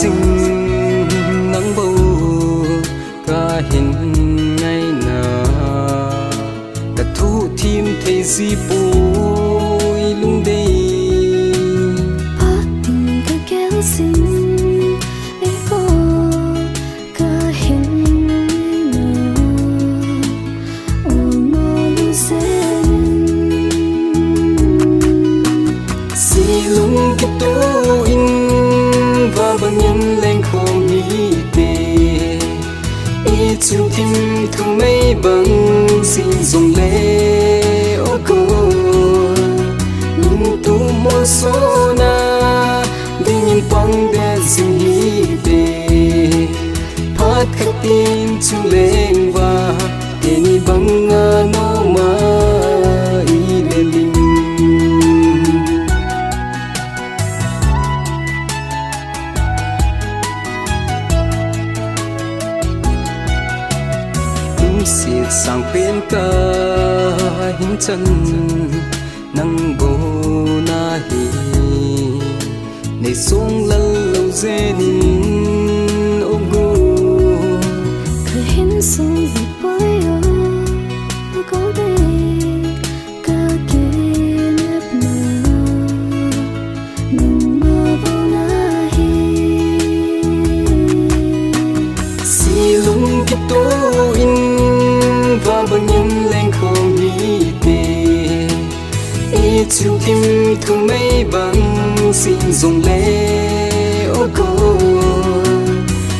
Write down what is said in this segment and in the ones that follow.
sinh nắng bầu ca hình ngày nà cả thu thêm thấy gì bôi lung đây phát tình ca kéo xin để vô ca hình ngày nà ô mơ lu sen si lung cái tô in và bằng nhân lên không nghĩ tê ý chung tim thu mấy bằng xin dùng lệ ô cô nhưng tu mô số na đi nhìn quăng để dừng hí tê phát khắc tin chung lên và để ni bằng nô mà ý lệ linh siết sang bên ca hình chân nắng bồ na hi này xuống lần lâu dễ nín ôm gu cứ hình xuống vì bơi ở có đây ca kia nếp nà nung mơ vô na hi si lung cái tô in và bằng nhân lên không nghĩ tê ý chung tim thu mấy bằng xin dùng lệ ô cô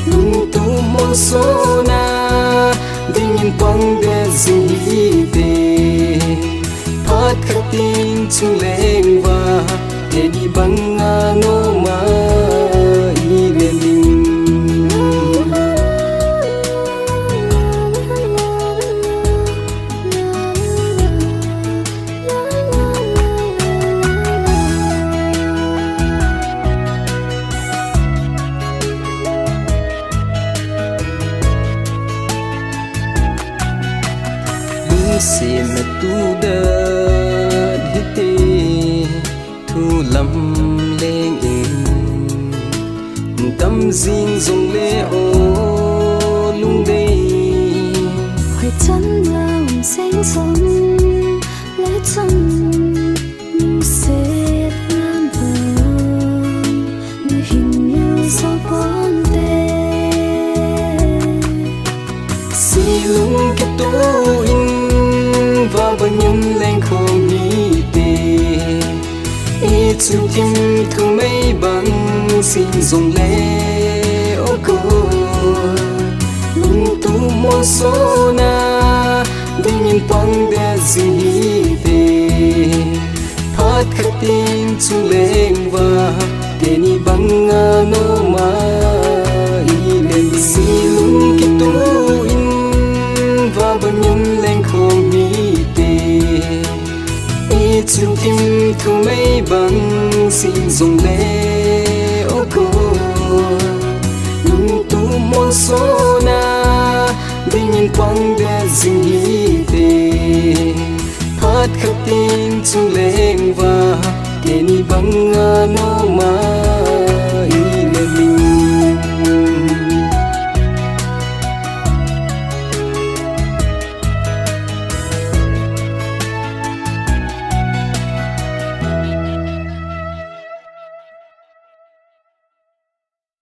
nhưng tu mô số na đi nhìn quăng để dừng hí tê phát khắc tin chung lên và để đi bằng nô mà ý lệ linh si mẹ tu đơn hết tê thu lầm lên in tâm riêng dùng lễ ô lung đây hỏi chân lòng xanh sống lẽ chân nhưng sẽ làm vàng nơi hình như sao con tê si lung cái tô in và bằng nhân lên không nghĩ tê ý chung tim thu mấy bằng xin dùng lệ ô cô nhưng tu mô số na đi nhìn quăng để dừng hí tê phát khắc tin chung lên và để ni bằng nô mà ý lên si lung cái tô in và bằng nhân lên không nghĩ ý chung tim thu mấy bằng xin dùng lệ ô cô nhưng tu mô số na đi nhìn quăng để dừng hí tê phát khắc tin chung lên và để ni bằng nô mà